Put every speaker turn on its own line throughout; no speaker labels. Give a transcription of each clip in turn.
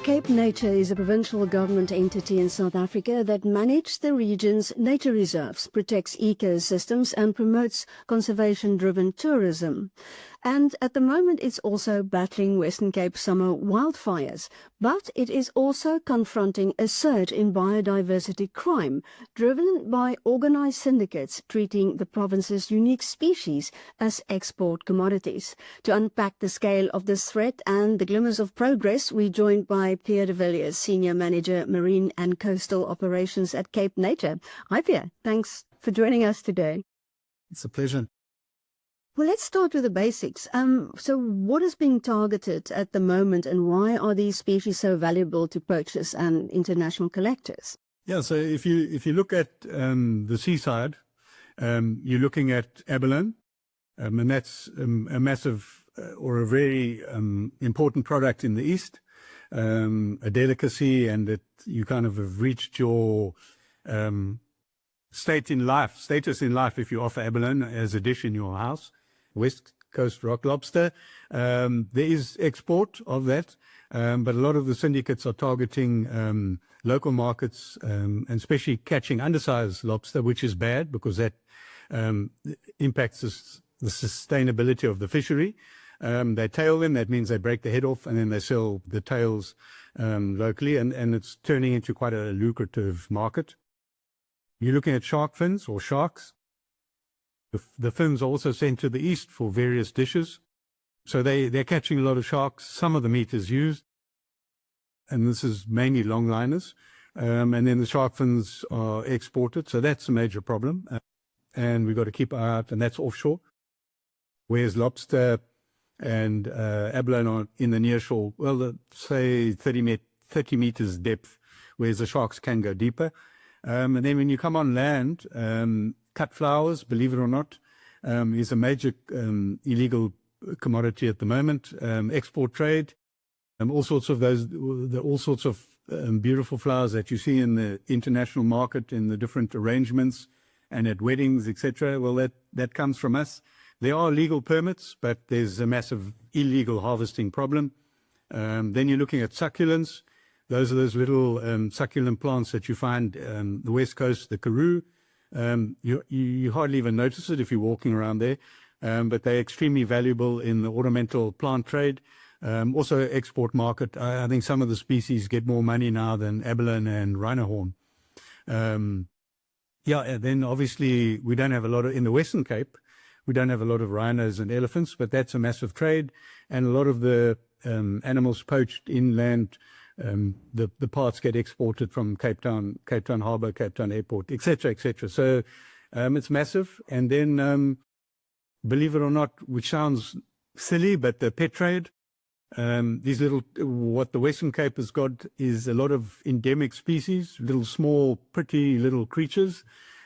CapeNature is a provincial government entity in South Africa that manages the region's nature reserves, protects ecosystems and promotes conservation-driven tourism. And at the moment it's also battling Western Cape summer wildfires, but it is also confronting a surge in biodiversity crime driven by organized syndicates treating the province's unique species as export commodities. To unpack the scale of this threat and the glimmers of progress, we're joined by Pierre de Villiers, Senior Manager, Marine and Coastal Operations at CapeNature. Hi Pierre, thanks for joining us today.
It's a pleasure.
Well, let's start with the basics. So what is being targeted at the moment and why are these species so valuable to poachers and international collectors?
Yeah, so if you look at the seaside, you're looking at abalone, and that's a massive or a very important product in the East, a delicacy, and that you kind of have reached your status in life if you offer abalone as a dish in your house. West Coast rock lobster. There is export of that, but a lot of the syndicates are targeting local markets, and especially catching undersized lobster, which is bad because that impacts the sustainability of the fishery. They tail them, that means they break the head off and then they sell the tails locally, and it's turning into quite a lucrative market. You're looking at shark fins or sharks. The fins are also sent to the east for various dishes. So they're catching a lot of sharks. Some of the meat is used, and this is mainly longliners. And then the shark fins are exported. So that's a major problem. And we've got to keep an eye out, and that's offshore. Whereas lobster and abalone are in the near shore, well, say 30 meters depth, whereas the sharks can go deeper. And then when you come on land, cut flowers, believe it or not, is a major illegal commodity at the moment. Export trade, all sorts of beautiful flowers that you see in the international market, in the different arrangements and at weddings, etc. Well, that comes from us. There are legal permits, but there's a massive illegal harvesting problem. Then you're looking at succulents. Those are those little succulent plants that you find the West Coast, the Karoo. You hardly even notice it if you're walking around there, but they're extremely valuable in the ornamental plant trade. Also export market. I think some of the species get more money now than abalone and rhino horn. And then obviously we don't have a lot of, in the Western Cape, we don't have a lot of rhinos and elephants, but that's a massive trade, and a lot of the animals poached inland. The parts get exported from Cape Town Harbour, Cape Town Airport, etc., etc. So it's massive. And then, believe it or not, which sounds silly, but the pet trade, what the Western Cape has got is a lot of endemic species, little small, pretty little creatures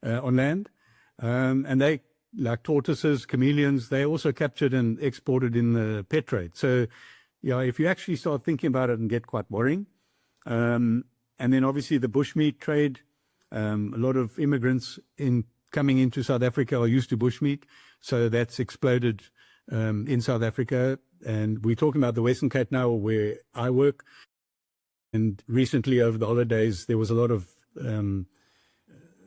on land, and they, like tortoises, chameleons, they're also captured and exported in the pet trade. So yeah, if you actually start thinking about it and get quite worrying. And then obviously the bushmeat trade, a lot of immigrants coming into South Africa are used to bushmeat. So that's exploded in South Africa. And we're talking about the Western Cape now where I work. And recently over the holidays, there was a lot of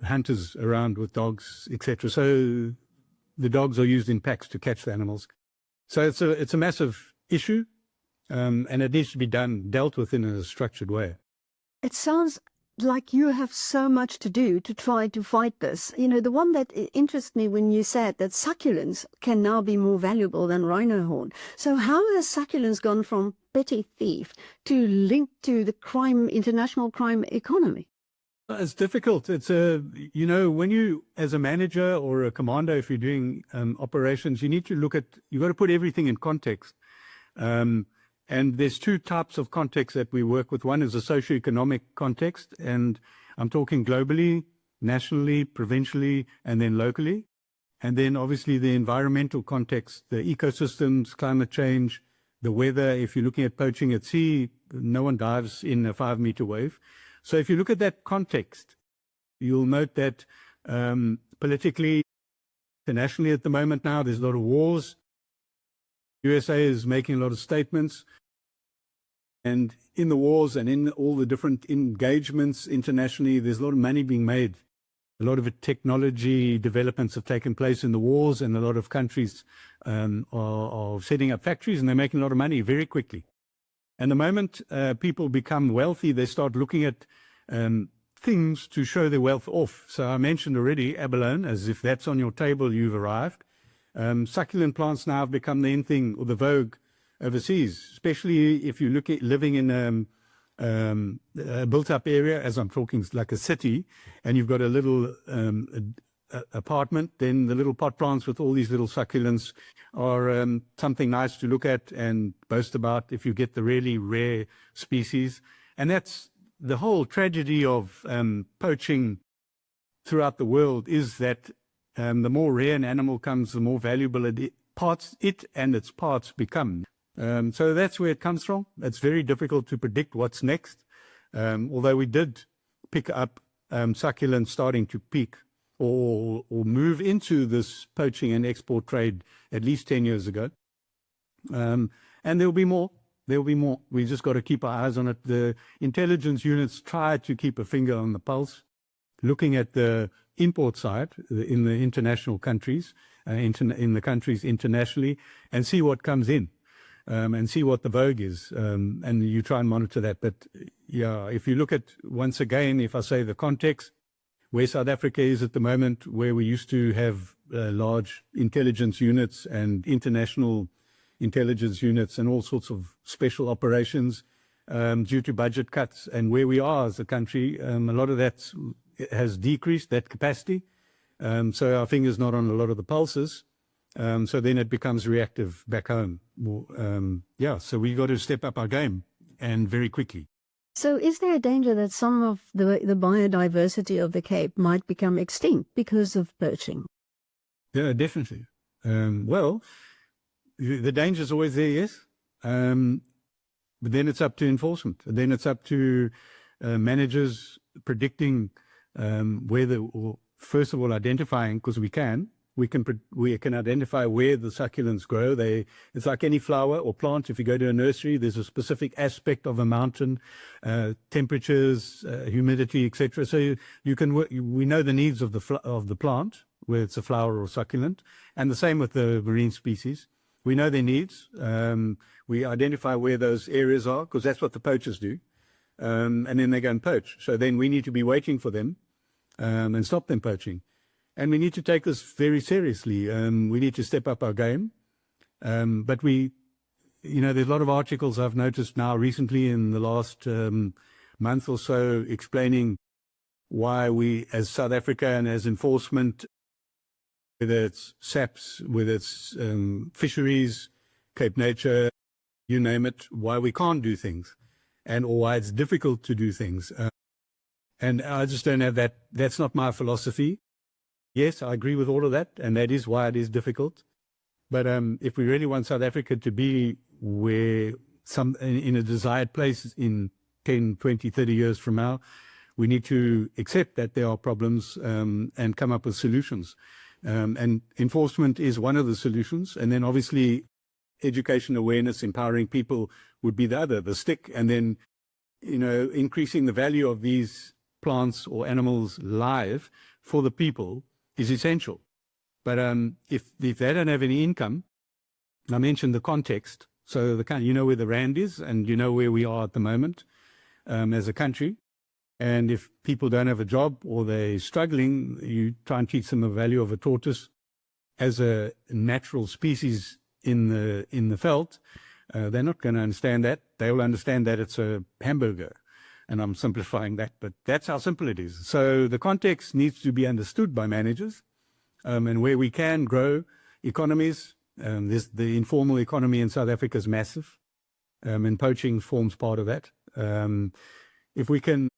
hunters around with dogs, etc. So the dogs are used in packs to catch the animals. So it's a massive issue. And it needs to be dealt with in a structured way.
It sounds like you have so much to do to try to fight this. You know, the one that interests me when you said that succulents can now be more valuable than rhino horn. So how has succulents gone from petty thief to linked to the international crime economy?
It's difficult. It's when you, as a manager or a commander, if you're doing operations, you got to put everything in context. And there's two types of context that we work with. One is a socioeconomic context, and I'm talking globally, nationally, provincially, and then locally. And then obviously the environmental context, the ecosystems, climate change, the weather. If you're looking at poaching at sea, no one dives in a 5-meter wave. So if you look at that context, you'll note that politically, internationally at the moment now, there's a lot of wars. USA is making a lot of statements. And in the wars and in all the different engagements internationally, there's a lot of money being made. A lot of technology developments have taken place in the wars, and a lot of countries are setting up factories, and they're making a lot of money very quickly. And the moment people become wealthy, they start looking at things to show their wealth off. So I mentioned already abalone, as if that's on your table, you've arrived. Succulent plants now have become the in thing or the vogue overseas, especially if you look at living in a built-up area, as I'm talking like a city, and you've got a little apartment, then the little pot plants with all these little succulents are something nice to look at and boast about if you get the really rare species. And that's the whole tragedy of poaching throughout the world, is that the more rare an animal comes, the more valuable it and its parts become. So that's where it comes from. It's very difficult to predict what's next, although we did pick up succulents starting to peak or move into this poaching and export trade at least 10 years ago. And there'll be more. There'll be more. We just got to keep our eyes on it. The intelligence units try to keep a finger on the pulse, looking at the import side in the international countries, in the countries internationally, and see what comes in. And see what the vogue is, and you try and monitor that. But yeah, if you look at, once again, if I say the context, where South Africa is at the moment, where we used to have large intelligence units and international intelligence units and all sorts of special operations due to budget cuts, and where we are as a country, a lot of that has decreased, that capacity. So our finger's not on a lot of the pulses. So then it becomes reactive back home. Yeah, so we got to step up our game, and very quickly.
So is there a danger that some of the biodiversity of the Cape might become extinct because of poaching?
Yeah, definitely. Well, the danger is always there, yes. But then it's up to enforcement. Then it's up to managers predicting or first of all, identifying, because we can identify where the succulents grow. It's like any flower or plant. If you go to a nursery, there's a specific aspect of a mountain, temperatures, humidity, etc. So we know the needs of the plant, whether it's a flower or succulent, and the same with the marine species. We know their needs. We identify where those areas are, because that's what the poachers do, and then they go and poach. So then we need to be waiting for them and stop them poaching. And we need to take this very seriously. We need to step up our game. But there's a lot of articles I've noticed now recently in the last month or so explaining why we, as South Africa and as enforcement, whether it's SAPS, whether it's fisheries, CapeNature, you name it, why we can't do things, or why it's difficult to do things. And I just don't have that. That's not my philosophy. Yes, I agree with all of that, and that is why it is difficult. But if we really want South Africa to be in a desired place in 10, 20, 30 years from now, we need to accept that there are problems and come up with solutions. And enforcement is one of the solutions. And then obviously education, awareness, empowering people would be the other, the stick. And then, increasing the value of these plants or animals live for the people is essential. But if they don't have any income, I mentioned the context, so where the rand is, and where we are at the moment as a country. And if people don't have a job or they're struggling, you try and teach them the value of a tortoise as a natural species in the veld. They're not going to understand that. They will understand that it's a hamburger. And I'm simplifying that, but that's how simple it is. So the context needs to be understood by managers, and where we can grow economies. The informal economy in South Africa is massive, and poaching forms part of that. If we can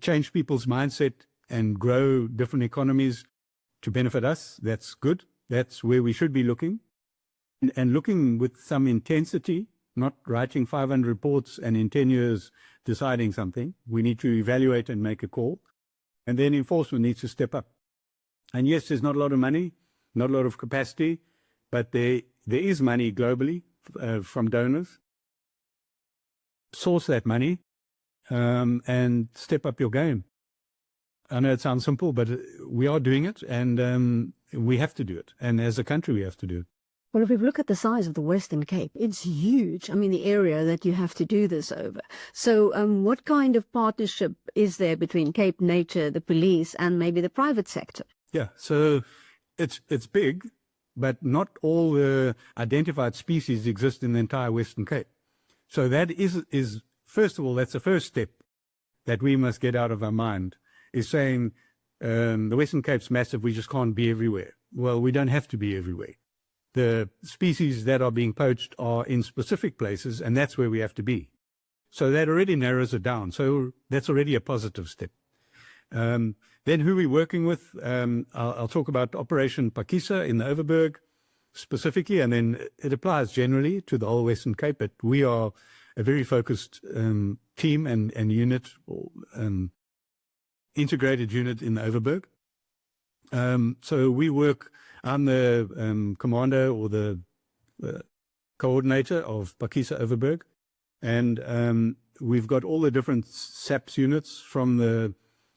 change people's mindset and grow different economies to benefit us, that's good. That's where we should be looking, and looking with some intensity, not writing 500 reports and in 10 years deciding something. We need to evaluate and make a call. And then enforcement needs to step up. And yes, there's not a lot of money, not a lot of capacity, but there is money globally from donors. source that money and step up your game. I know it sounds simple, but we are doing it, and we have to do it. And as a country, we have to do it.
Well, if we look at the size of the Western Cape, it's huge. I mean, the area that you have to do this over. So what kind of partnership is there between CapeNature, the police, and maybe the private sector?
Yeah, so it's big, but not all the identified species exist in the entire Western Cape. So that is first of all, that's the first step that we must get out of our mind, is saying the Western Cape's massive, we just can't be everywhere. Well, we don't have to be everywhere. The species that are being poached are in specific places, and that's where we have to be. So that already narrows it down. So that's already a positive step. Then who we're working with, I'll talk about Operation Phakisa in the Overberg specifically, and then it applies generally to the whole Western Cape. But we are a very focused team and unit, integrated unit in the Overberg. So we work, I'm the commander or the coordinator of Phakisa Overberg, and we've got all the different SAPS units from the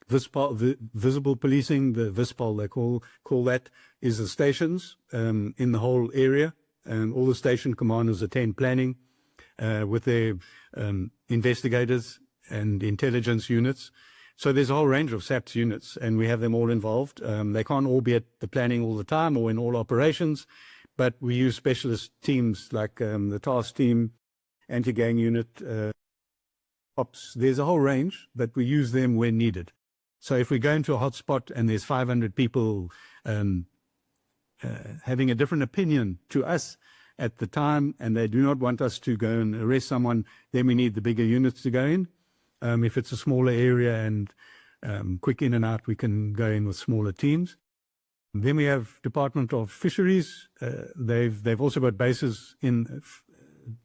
visible policing, the VISPOL they call that, is the stations in the whole area, and all the station commanders attend planning with their investigators and intelligence units. So there's a whole range of SAPS units, and we have them all involved. They can't all be at the planning all the time or in all operations, but we use specialist teams like the task team, anti-gang unit, ops. There's a whole range, but we use them when needed. So if we go into a hotspot and there's 500 people having a different opinion to us at the time, and they do not want us to go and arrest someone, then we need the bigger units to go in. If it's a smaller area and quick in and out, we can go in with smaller teams. Then we have Department of Fisheries. They've also got bases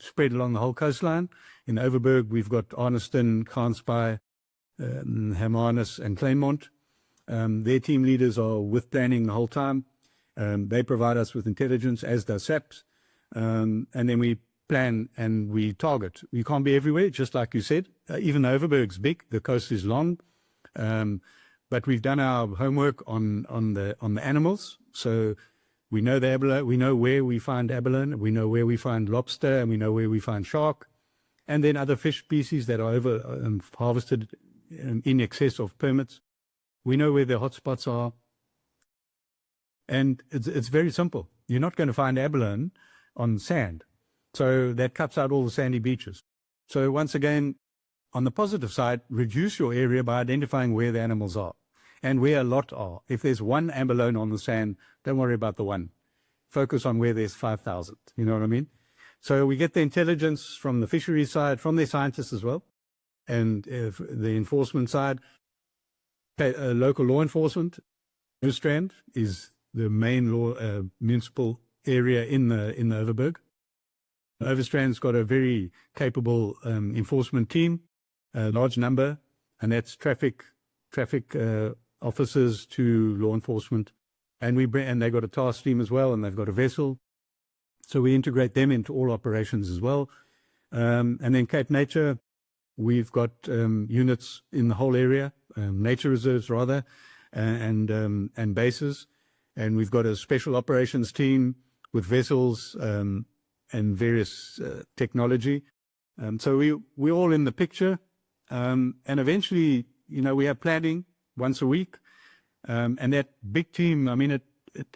spread along the whole coastline. In Overberg, we've got Arniston, Kranspy, Hermanus, and Claremont. Their team leaders are with planning the whole time. They provide us with intelligence, as does SAPS. And then we plan and we target. We can't be everywhere, just like you said. Even Overberg's big, the coast is long, but we've done our homework on the animals. So we know the abalone, we know where we find abalone, we know where we find lobster, and we know where we find shark, and then other fish species that are harvested in excess of permits. We know where the hotspots are, and it's very simple. You're not going to find abalone on sand. So that cuts out all the sandy beaches. So once again, on the positive side, reduce your area by identifying where the animals are and where a lot are. If there's one abalone on the sand, don't worry about the one. Focus on where there's 5,000. You know what I mean? So we get the intelligence from the fisheries side, from their scientists as well, and the enforcement side. Local law enforcement, Strand is the main municipal area in the Overberg. Overstrand's got a very capable enforcement team, a large number, and that's traffic officers to law enforcement, and they got a task team as well, and they've got a vessel, so we integrate them into all operations as well. And then CapeNature, we've got units in the whole area, nature reserves rather, and bases, and we've got a special operations team with vessels and various technology. So we're all in the picture. And eventually, we have planning once a week. And that big team, I mean, it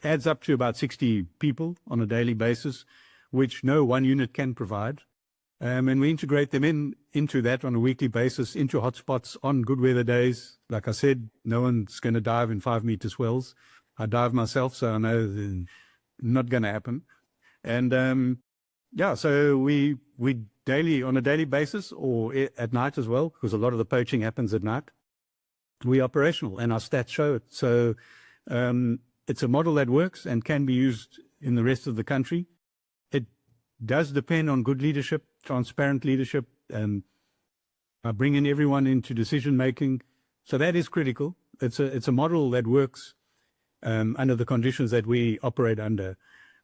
adds up to about 60 people on a daily basis, which no one unit can provide. And we integrate them into that on a weekly basis, into hotspots on good weather days. Like I said, no one's going to dive in 5-meter swells. I dive myself, so I know not going to happen. And yeah, so we daily, on a daily basis, or at night as well, because a lot of the poaching happens at night, we're operational, and our stats show it. So it's a model that works and can be used in the rest of the country. It does depend on good leadership, transparent leadership, and bringing everyone into decision making. So that is critical. It's a model that works under the conditions that we operate under.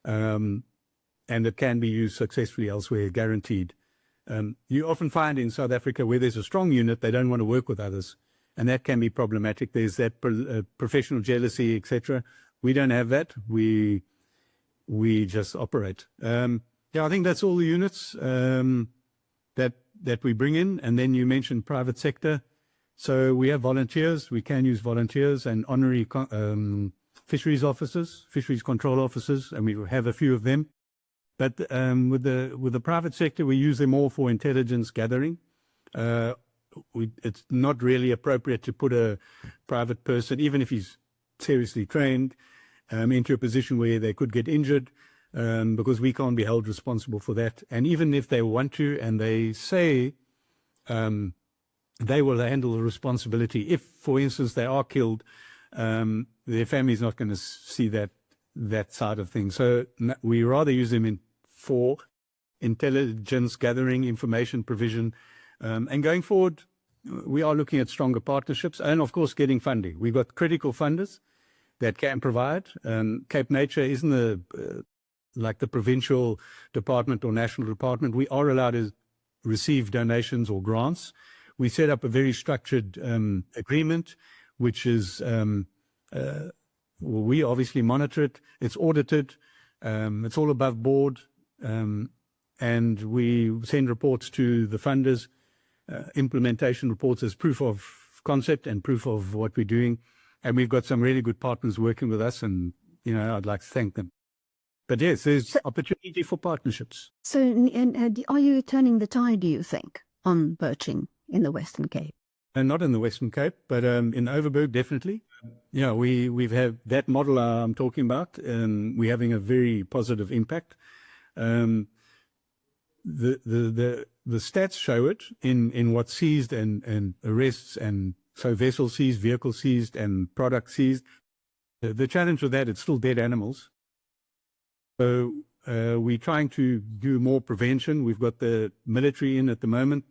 And it can be used successfully elsewhere, guaranteed. You often find in South Africa where there's a strong unit, they don't want to work with others, and that can be problematic. There's that professional jealousy, etc. We don't have that. We just operate. Yeah, I think that's all the units that we bring in. And then you mentioned private sector. So we have volunteers. We can use volunteers and honorary fisheries officers, fisheries control officers, and we have a few of them. But with the private sector, we use them all for intelligence gathering. It's not really appropriate to put a private person, even if he's seriously trained, into a position where they could get injured, because we can't be held responsible for that. And even if they want to, and they say they will handle the responsibility, if, for instance, they are killed, their family's not going to see that side of things. So we rather use them for intelligence gathering, information provision, and going forward, we are looking at stronger partnerships and, of course, getting funding. We've got critical funders that can provide. CapeNature isn't like the provincial department or national department. We are allowed to receive donations or grants. We set up a very structured agreement, which is, we obviously monitor it. It's audited. It's all above board. And we send reports to the funders, implementation reports as proof of concept and proof of what we're doing. And we've got some really good partners working with us, and, I'd like to thank them. But yes, there's opportunity for partnerships.
So are you turning the tide, do you think, on poaching in the Western Cape?
Not in the Western Cape, but in Overberg, definitely. Yeah, we've had that model I'm talking about, and we're having a very positive impact. The stats show it in what's seized and arrests, and so vessel seized, vehicle seized, and product seized. The challenge with that, it's still dead animals. So we're trying to do more prevention. We've got the military in at the moment.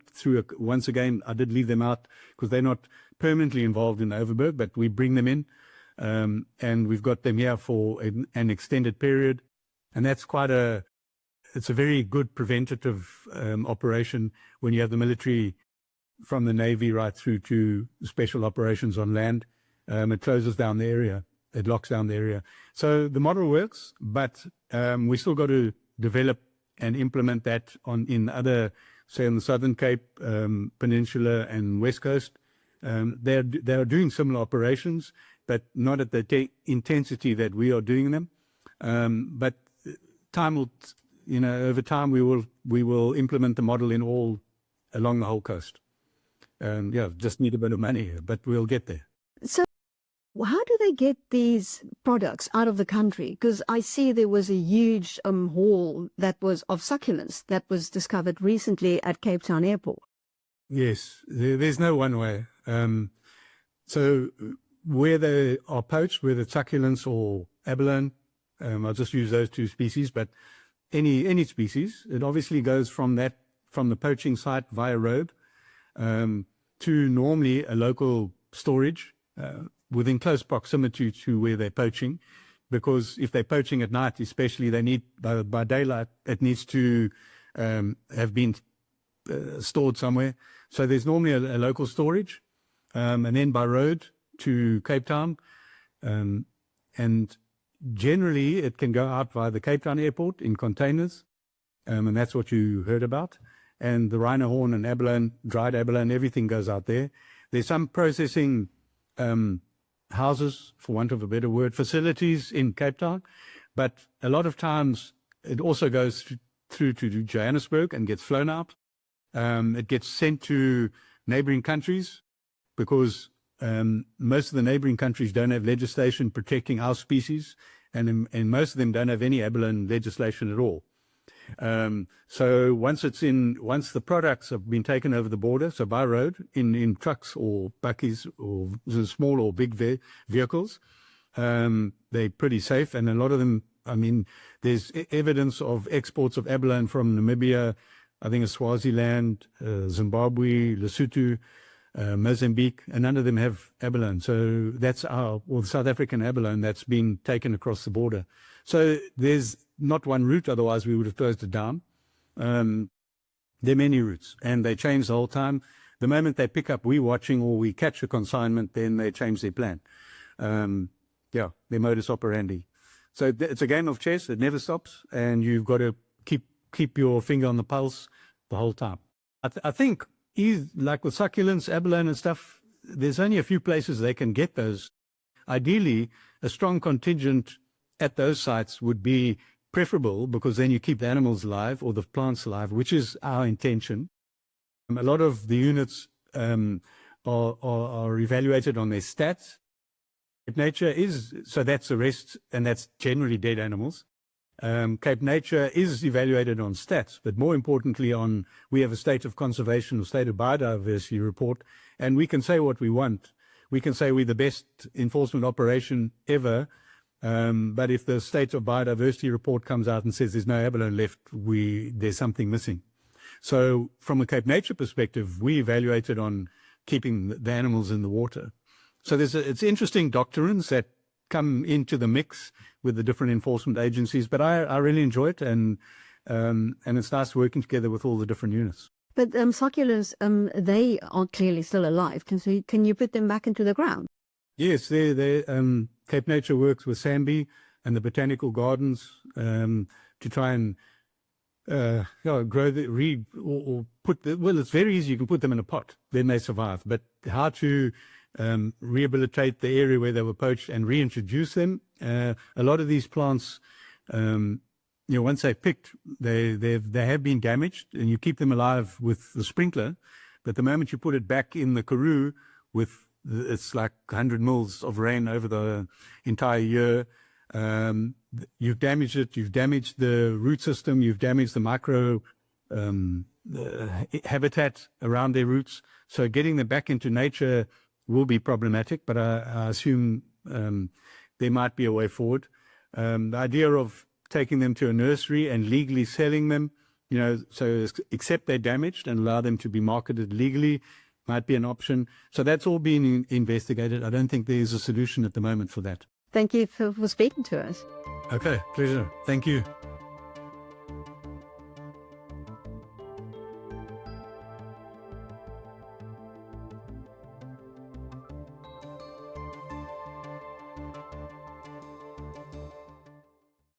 Once again, I did leave them out because they're not permanently involved in Overberg, but we bring them in, and we've got them here for an extended period, and that's it's a very good preventative operation when you have the military from the Navy right through to special operations on land. It closes down the area. It locks down the area. So the model works, but we still got to develop and implement that in other, say, on the Southern Cape, Peninsula and West Coast. They are doing similar operations, but not at the intensity that we are doing them. But time will, over time we will implement the model along the whole coast. Yeah, just need a bit of money here, but we'll get there.
So how do they get these products out of the country? Because I see there was a huge haul that was of succulents that was discovered recently at Cape Town Airport.
Yes, there's no one way. So where they are poached, whether it's succulents or abalone, I'll just use those two species, but any species, it obviously goes from the poaching site via road to normally a local storage within close proximity to where they're poaching, because if they're poaching at night, especially, they need by daylight, it needs to have been stored somewhere. So there's normally a local storage, and then by road to Cape Town, and generally it can go out via the Cape Town Airport in containers, and that's what you heard about. And the rhino horn and abalone, dried abalone, everything goes out there. There's some processing houses, for want of a better word, facilities in Cape Town, but a lot of times it also goes through to Johannesburg and gets flown out. It gets sent to neighboring countries because most of the neighboring countries don't have legislation protecting our species, and most of them don't have any abalone legislation at all. So once the products have been taken over the border, so by road, in trucks or bakkies or small or big vehicles, they're pretty safe. And a lot of them, there's evidence of exports of abalone from Namibia, I think it's Swaziland, Zimbabwe, Lesotho, Mozambique, and none of them have abalone. So that's the South African abalone that's been taken across the border. So there's not one route, otherwise we would have closed it down. There are many routes, and they change the whole time. The moment they pick up we watching or we catch a consignment, then they change their plan. Yeah, their modus operandi. So it's a game of chess. It never stops, and you've got to keep your finger on the pulse the whole time. I think, like with succulents, abalone and stuff, there's only a few places they can get those. Ideally, a strong contingent at those sites would be preferable, because then you keep the animals alive or the plants alive, which is our intention. A lot of the units are evaluated on their stats. CapeNature is, so that's the rest, and that's generally dead animals. CapeNature is evaluated on stats, but more importantly we have a state of conservation, or state of biodiversity report, and we can say what we want. We can say we're the best enforcement operation ever, but if the state of biodiversity report comes out and says there's no abalone left, there's something missing. So from a CapeNature perspective, we evaluated on keeping the animals in the water. So it's interesting doctrines that come into the mix with the different enforcement agencies, but I really enjoy it, and it's nice working together with all the different units.
But succulents, they are clearly still alive. Can you put them back into the ground? Yes,
CapeNature works with Sambi and the botanical gardens to try and grow or put well, it's very easy. You can put them in a pot, then they survive. But how to rehabilitate the area where they were poached and reintroduce them? A lot of these plants, once they're picked, they have been damaged, and you keep them alive with the sprinkler. But the moment you put it back in the karoo with it's like 100 mils of rain over the entire year, you've damaged it. You've damaged the root system. You've damaged the micro habitat around their roots. So getting them back into nature will be problematic, but I assume there might be a way forward. The idea of taking them to a nursery and legally selling them, so accept they're damaged and allow them to be marketed legally might be an option. So that's all being investigated. I don't think there's a solution at the moment for that.
Thank you for speaking to us.
Okay, pleasure. Thank you.